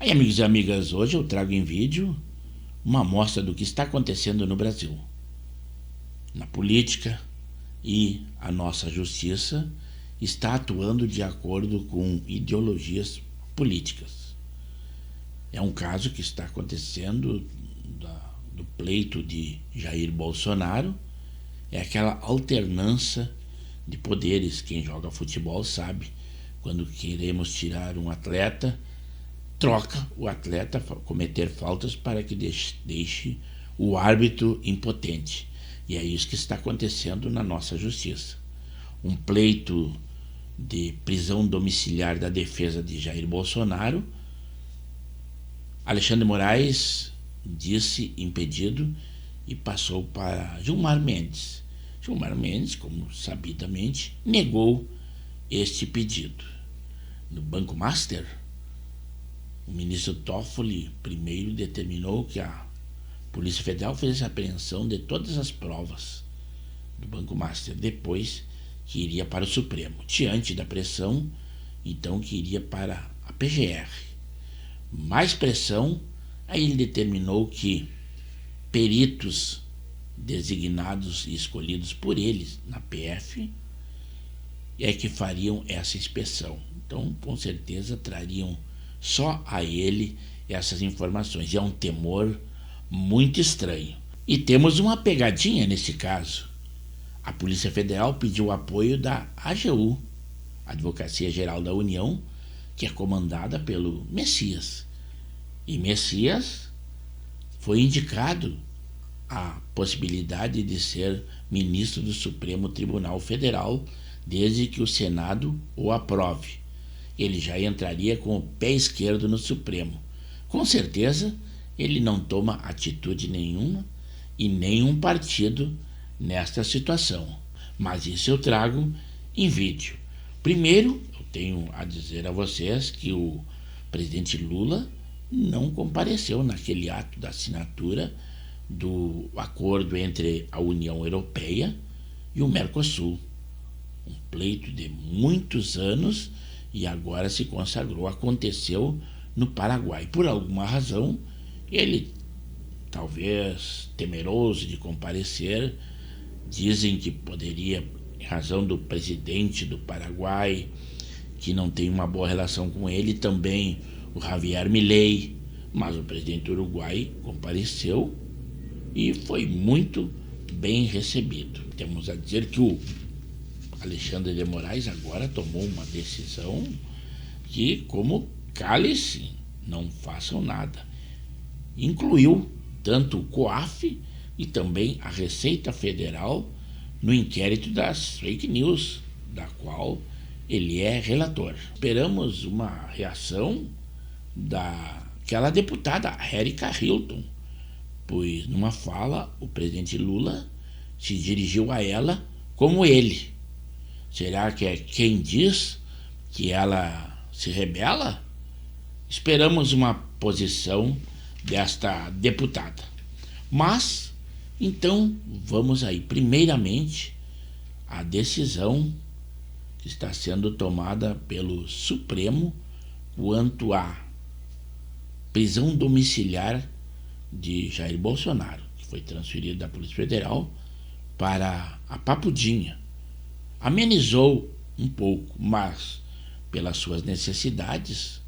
Aí, amigos e amigas, hoje eu trago em vídeo uma amostra do que está acontecendo no Brasil, na política, e a nossa justiça está atuando de acordo com ideologias políticas. É um caso que está acontecendo do pleito de Jair Bolsonaro, é aquela alternância de poderes. Quem joga futebol sabe, quando queremos tirar um atleta, troca o atleta cometer faltas para que deixe o árbitro impotente. E é isso que está acontecendo na nossa justiça. Um pleito de prisão domiciliar da defesa de Jair Bolsonaro. Alexandre Moraes disse impedido e passou para Gilmar Mendes. Gilmar Mendes, como sabidamente, negou este pedido. No Banco Master, o ministro Toffoli primeiro determinou que a Polícia Federal fizesse a apreensão de todas as provas do Banco Master, depois que iria para o Supremo. Diante da pressão, então, que iria para a PGR. Mais pressão, aí ele determinou que peritos designados e escolhidos por eles na PF é que fariam essa inspeção. Então, com certeza, trariam só a ele essas informações. E é um temor muito estranho. E temos uma pegadinha nesse caso. A Polícia Federal pediu o apoio da AGU, Advocacia Geral da União, que é comandada pelo Messias. E Messias foi indicado a possibilidade de ser ministro do Supremo Tribunal Federal, desde que o Senado o aprove. Ele já entraria com o pé esquerdo no Supremo. Com certeza, ele não toma atitude nenhuma e nenhum partido nesta situação. Mas isso eu trago em vídeo. Primeiro, eu tenho a dizer a vocês que o presidente Lula não compareceu naquele ato da assinatura do acordo entre a União Europeia e o Mercosul. Um pleito de muitos anos e agora se consagrou. Aconteceu no Paraguai. Por alguma razão, ele, talvez temeroso de comparecer, dizem que poderia, em razão do presidente do Paraguai, que não tem uma boa relação com ele, também o Javier Milei, mas o presidente do Uruguai compareceu e foi muito bem recebido. Temos a dizer que o Alexandre de Moraes agora tomou uma decisão que, como cale-se, não façam nada. Incluiu tanto o COAF e também a Receita Federal no inquérito das fake news, da qual ele é relator. Esperamos uma reação daquela deputada Erika Hilton, pois numa fala o presidente Lula se dirigiu a ela como ele. Será que é quem diz que ela se rebela? Esperamos uma posição desta deputada. Mas, então, vamos aí. Primeiramente, a decisão que está sendo tomada pelo Supremo quanto à prisão domiciliar de Jair Bolsonaro, que foi transferido da Polícia Federal para a Papudinha. Amenizou um pouco, mas pelas suas necessidades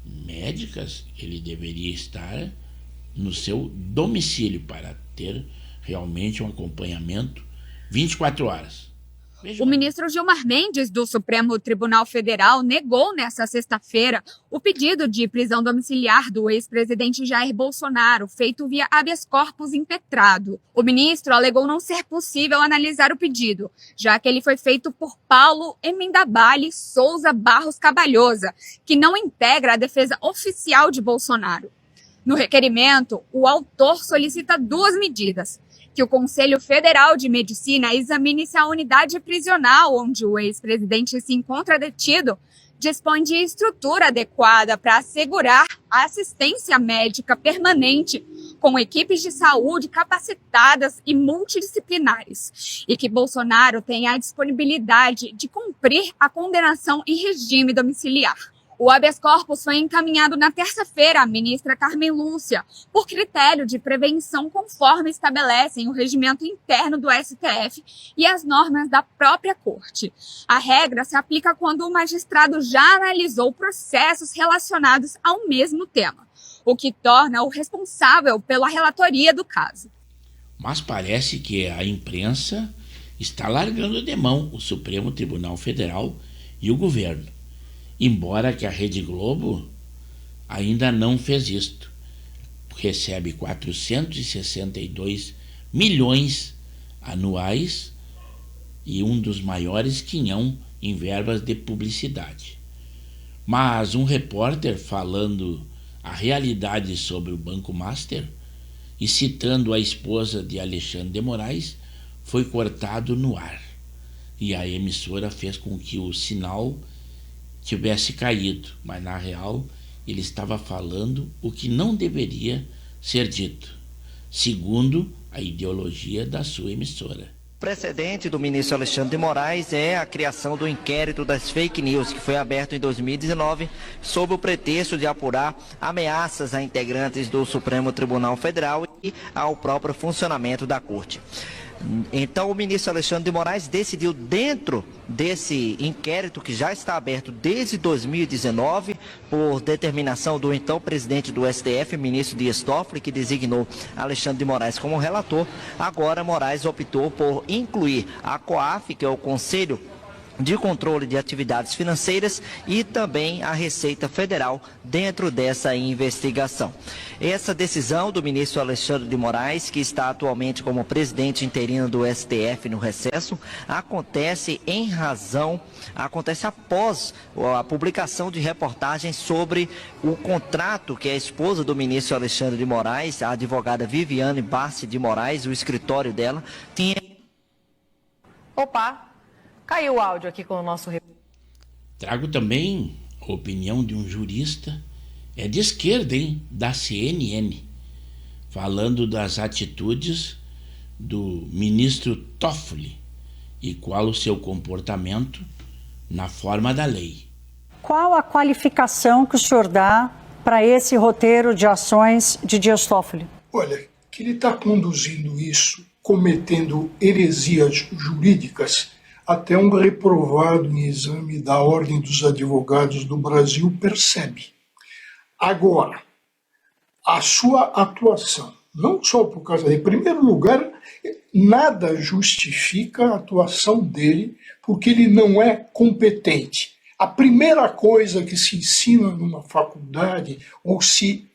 médicas, ele deveria estar no seu domicílio para ter realmente um acompanhamento 24 horas. O ministro Gilmar Mendes, do Supremo Tribunal Federal, negou nesta sexta-feira o pedido de prisão domiciliar do ex-presidente Jair Bolsonaro, feito via habeas corpus impetrado. O ministro alegou não ser possível analisar o pedido, já que ele foi feito por Paulo Emendaballi Souza Barros Cabalhosa, que não integra a defesa oficial de Bolsonaro. No requerimento, o autor solicita duas medidas: que o Conselho Federal de Medicina examine se a unidade prisional onde o ex-presidente se encontra detido dispõe de estrutura adequada para assegurar a assistência médica permanente com equipes de saúde capacitadas e multidisciplinares, e que Bolsonaro tenha a disponibilidade de cumprir a condenação em regime domiciliar. O habeas corpus foi encaminhado na terça-feira à ministra Carmen Lúcia, por critério de prevenção conforme estabelecem o regimento interno do STF e as normas da própria Corte. A regra se aplica quando o magistrado já analisou processos relacionados ao mesmo tema, o que torna o responsável pela relatoria do caso. Mas parece que a imprensa está largando de mão o Supremo Tribunal Federal e o governo, embora que a Rede Globo ainda não fez isto. Recebe 462 milhões anuais e um dos maiores quinhão em verbas de publicidade. Mas um repórter falando a realidade sobre o Banco Master e citando a esposa de Alexandre de Moraes foi cortado no ar, e a emissora fez com que o sinal tivesse caído, mas na real ele estava falando o que não deveria ser dito, segundo a ideologia da sua emissora. O precedente do ministro Alexandre de Moraes é a criação do inquérito das fake news, que foi aberto em 2019, sob o pretexto de apurar ameaças a integrantes do Supremo Tribunal Federal e ao próprio funcionamento da Corte. Então o ministro Alexandre de Moraes decidiu, dentro desse inquérito que já está aberto desde 2019, por determinação do então presidente do STF, ministro Dias Toffoli, que designou Alexandre de Moraes como relator, agora Moraes optou por incluir a COAF, que é o Conselho de Controle de Atividades Financeiras, e também a Receita Federal dentro dessa investigação. Essa decisão do ministro Alexandre de Moraes, que está atualmente como presidente interino do STF no recesso, acontece após a publicação de reportagens sobre o contrato que a esposa do ministro Alexandre de Moraes, a advogada Viviane Bassi de Moraes, o escritório dela, tinha... Opa! Caiu o áudio aqui com o nosso... Trago também a opinião de um jurista, de esquerda, da CNN, falando das atitudes do ministro Toffoli e qual o seu comportamento na forma da lei. Qual a qualificação que o senhor dá para esse roteiro de ações de Dias Toffoli? Olha, que ele está conduzindo isso, cometendo heresias jurídicas. Até um reprovado em exame da Ordem dos Advogados do Brasil percebe. Agora, a sua atuação, não só por causa em primeiro lugar, nada justifica a atuação dele, porque ele não é competente. A primeira coisa que se ensina numa faculdade, ou se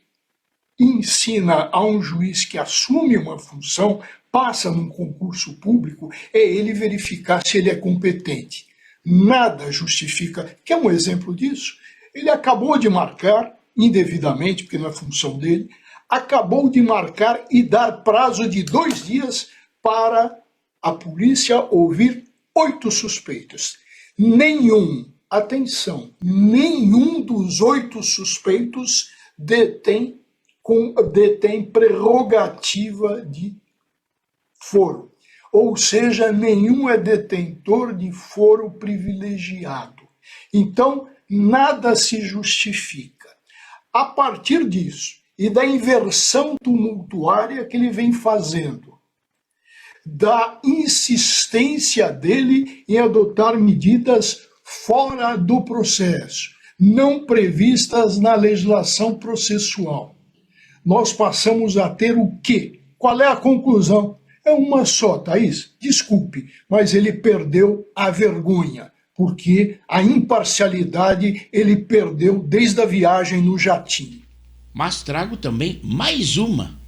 ensina a um juiz que assume uma função, passa num concurso público, é ele verificar se ele é competente. Nada justifica. Quer um exemplo disso? Ele acabou de marcar, indevidamente, porque não é função dele, acabou de marcar e dar prazo de 2 dias para a polícia ouvir 8 suspeitos. Atenção, nenhum dos 8 suspeitos detém prerrogativa de foro, ou seja, nenhum é detentor de foro privilegiado. Então, nada se justifica. A partir disso, e da inversão tumultuária que ele vem fazendo, da insistência dele em adotar medidas fora do processo, não previstas na legislação processual, nós passamos a ter o quê? Qual é a conclusão? É uma só, Thaís, desculpe, mas ele perdeu a vergonha, porque a imparcialidade ele perdeu desde a viagem no jatinho. Mas trago também mais uma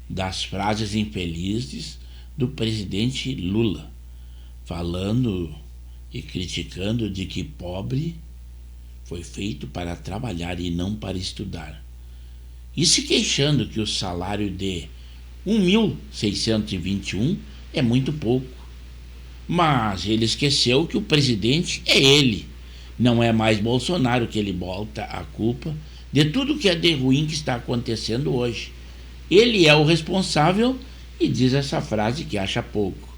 das frases infelizes do presidente Lula, falando e criticando de que pobre foi feito para trabalhar e não para estudar. E se queixando que o salário de 1.621 é muito pouco. Mas ele esqueceu que o presidente é ele. Não é mais Bolsonaro, que ele bota a culpa de tudo que é de ruim que está acontecendo hoje. Ele é o responsável e diz essa frase que acha pouco.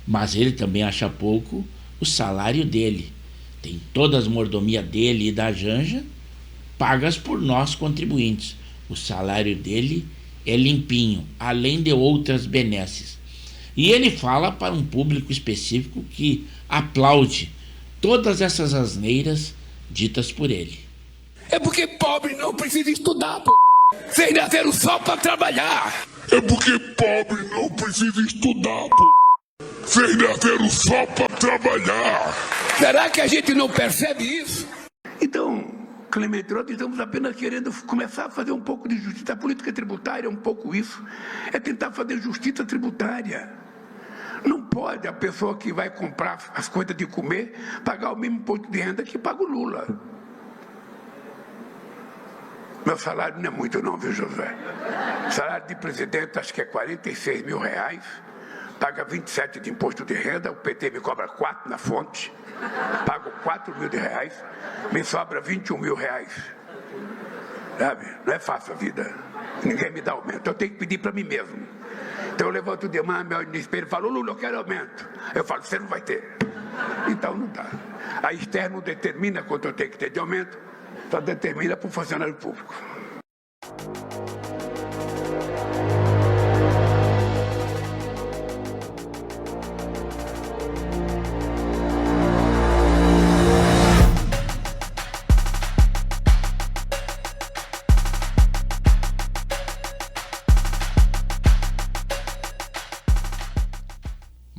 Mas ele também acha pouco o salário dele. Tem todas as mordomias dele e da Janja pagas por nós contribuintes. O salário dele é limpinho, além de outras benesses. E ele fala para um público específico que aplaude todas essas asneiras ditas por ele. É porque pobre não precisa estudar, pô. Vocês nasceram só para trabalhar. É porque pobre não precisa estudar, pô. Vocês nasceram só para trabalhar. Será que a gente não percebe isso? Então, Clemente, nós estamos apenas querendo começar a fazer um pouco de justiça. A política tributária é um pouco isso. É tentar fazer justiça tributária. Não pode a pessoa que vai comprar as coisas de comer pagar o mesmo imposto de renda que paga o Lula. Meu salário não é muito não, viu, José? Salário de presidente acho que é R$46 mil, paga 27 de imposto de renda, o PT me cobra 4 na fonte, pago 4 mil reais, me sobra 21 mil reais. Sabe? Não é fácil a vida. Ninguém me dá aumento, eu tenho que pedir para mim mesmo. Então eu levanto de manhã, me olho no espelho e falo, Lula, eu quero aumento. Eu falo, você não vai ter. Então não dá. A Esther não determina quanto eu tenho que ter de aumento, só determina para o funcionário público.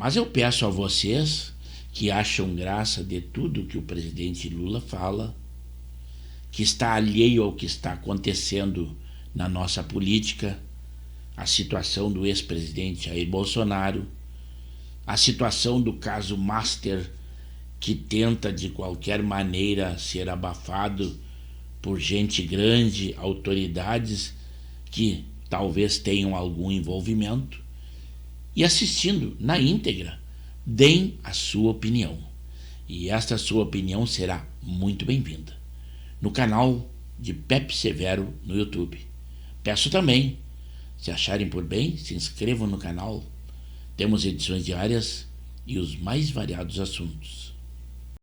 Mas eu peço a vocês que acham graça de tudo que o presidente Lula fala, que está alheio ao que está acontecendo na nossa política, a situação do ex-presidente Jair Bolsonaro, a situação do caso Master, que tenta de qualquer maneira ser abafado por gente grande, autoridades que talvez tenham algum envolvimento, e assistindo na íntegra, deem a sua opinião. E esta sua opinião será muito bem-vinda no canal de Pepe Severo no YouTube. Peço também, se acharem por bem, se inscrevam no canal. Temos edições diárias e os mais variados assuntos.